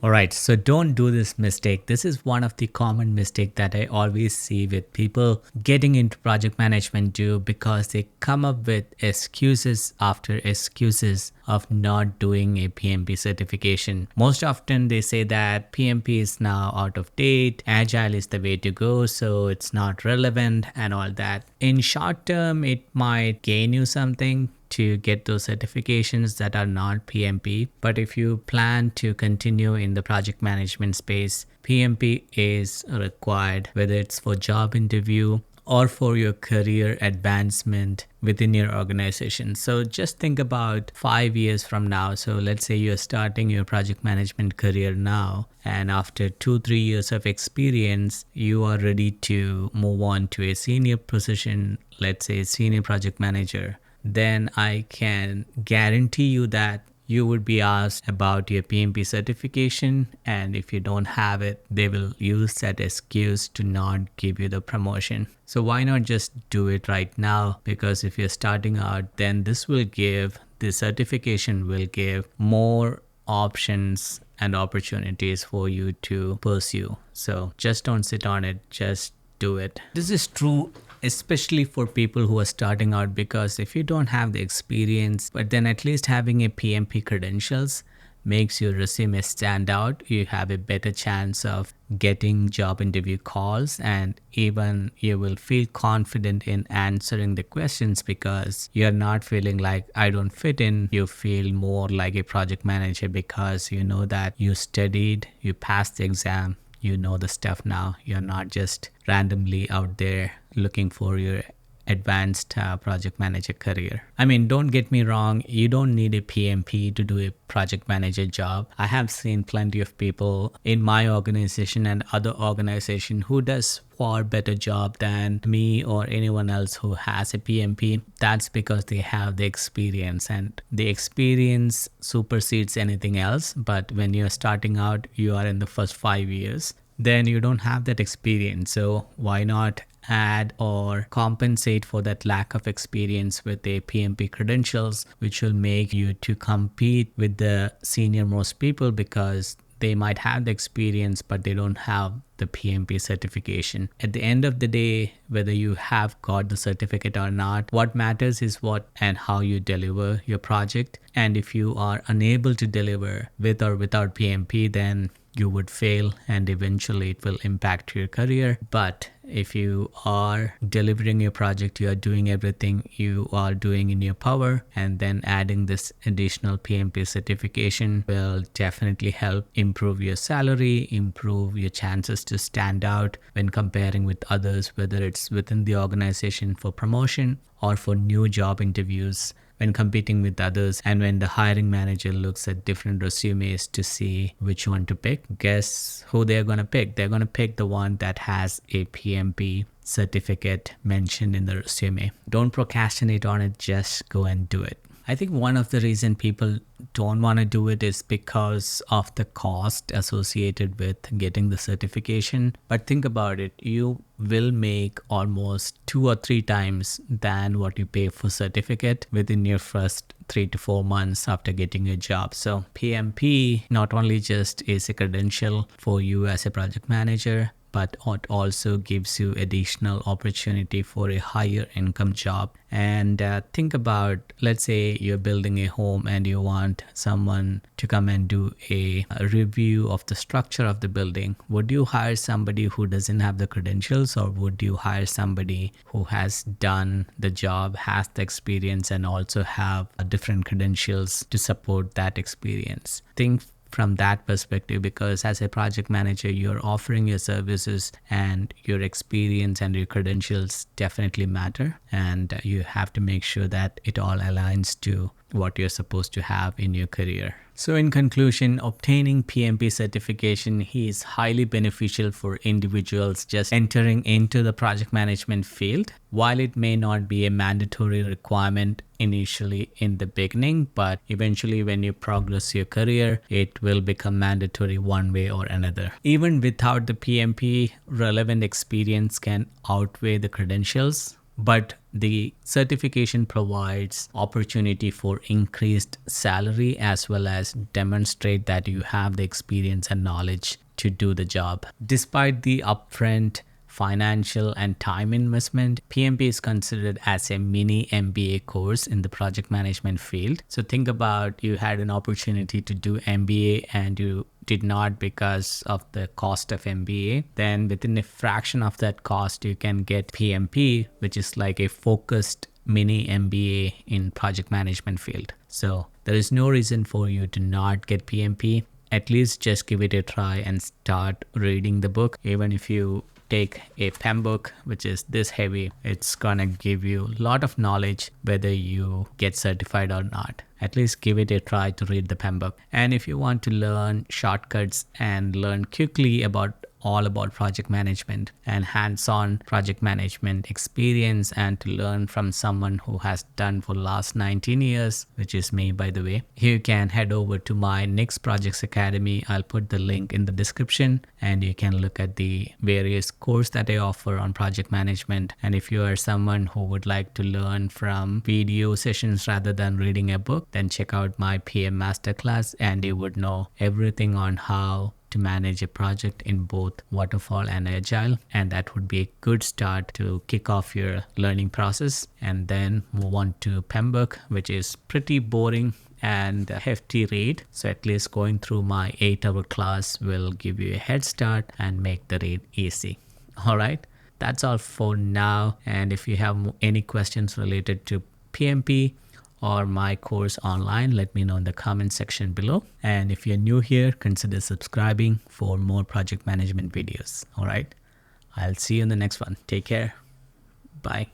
All right, so don't do this mistake. This is one of the common mistake that I always see with people getting into project management do, because they come up with excuses after excuses of not doing a PMP certification. Most often they say that PMP is now out of date, agile is the way to go, so it's not relevant and all that. In short term, it might gain you something to get those certifications that are not PMP. But if you plan to continue in the project management space, PMP is required, whether it's for job interview or for your career advancement within your organization. So just think about 5 years from now. So let's say you're starting your project management career now, and after 2-3 years of experience, you are ready to move on to a senior position, let's say senior project manager. Then I can guarantee you that you would be asked about your PMP certification, and if you don't have it, they will use that excuse to not give you the promotion. So why not just do it right now? Because if you're starting out, then the certification will give more options and opportunities for you to pursue. So just don't sit on it, just do it. This is true especially for people who are starting out, because if you don't have the experience, but then at least having a PMP credentials makes your resume stand out. You have a better chance of getting job interview calls, and even you will feel confident in answering the questions because you're not feeling like I don't fit in. You feel more like a project manager because you know that you studied, you passed the exam, you know the stuff now. You're not just randomly out there looking for your advanced project manager career. I mean, don't get me wrong, you don't need a PMP to do a project manager job. I have seen plenty of people in my organization and other organization who does far better job than me or anyone else who has a PMP. That's because they have the experience, and the experience supersedes anything else. But when you're starting out, you are in the first 5 years, then you don't have that experience. So why not add or compensate for that lack of experience with a PMP credentials, which will make you to compete with the senior most people, because they might have the experience but they don't have the PMP certification. At the end of the day, whether you have got the certificate or not, what matters is what and how you deliver your project. And if you are unable to deliver with or without PMP, then you would fail and eventually it will impact your career. But if you are delivering your project, you are doing everything you are doing in your power, and then adding this additional PMP certification will definitely help improve your salary, improve your chances to stand out when comparing with others, whether it's within the organization for promotion or for new job interviews when competing with others. And when the hiring manager looks at different resumes to see which one to pick, guess who they're going to pick? They're going to pick the one that has a PMP certificate mentioned in the resume. Don't procrastinate on it, just go and do it. I think one of the reasons people don't want to do it is because of the cost associated with getting the certification. But think about it, you will make almost 2 or 3 times than what you pay for certificate within your first 3 to 4 months after getting a job. So PMP not only just is a credential for you as a project manager, but it also gives you additional opportunity for a higher income job. And think about, let's say you're building a home and you want someone to come and do a review of the structure of the building. Would you hire somebody who doesn't have the credentials, or would you hire somebody who has done the job, has the experience, and also have different credentials to support that experience? Think from that perspective, because as a project manager, you're offering your services and your experience and your credentials definitely matter, and you have to make sure that it all aligns to what you're supposed to have in your career. So in conclusion, obtaining PMP certification is highly beneficial for individuals just entering into the project management field. While it may not be a mandatory requirement initially in the beginning, but eventually when you progress your career, it will become mandatory one way or another. Even without the PMP, relevant experience can outweigh the credentials, but the certification provides opportunity for increased salary as well as demonstrate that you have the experience and knowledge to do the job. Despite the upfront financial and time investment, PMP is considered as a mini MBA course in the project management field. So think about, you had an opportunity to do MBA and you did not because of the cost of MBA. Then within a fraction of that cost, you can get PMP, which is like a focused mini MBA in project management field. So there is no reason for you to not get PMP. At least just give it a try and start reading the book. Even if you take a PEM book, which is this heavy, it's gonna give you a lot of knowledge whether you get certified or not. At least give it a try to read the PEM book. And if you want to learn shortcuts and learn quickly all about project management and hands-on project management experience, and to learn from someone who has done for last 19 years, which is me, by the way, you can head over to my Next Projects Academy. I'll put the link in the description and you can look at the various course that I offer on project management. And if you are someone who would like to learn from video sessions rather than reading a book, then check out my PM Masterclass and you would know everything on how to manage a project in both waterfall and agile, and that would be a good start to kick off your learning process. And then move on to PEMBOK, which is pretty boring and a hefty read, so at least going through my 8-hour class will give you a head start and make the read easy. All right, that's all for now. And if you have any questions related to PMP or my course online, let me know in the comment section below. And if you're new here, consider subscribing for more project management videos. All right, I'll see you in the next one. Take care. Bye.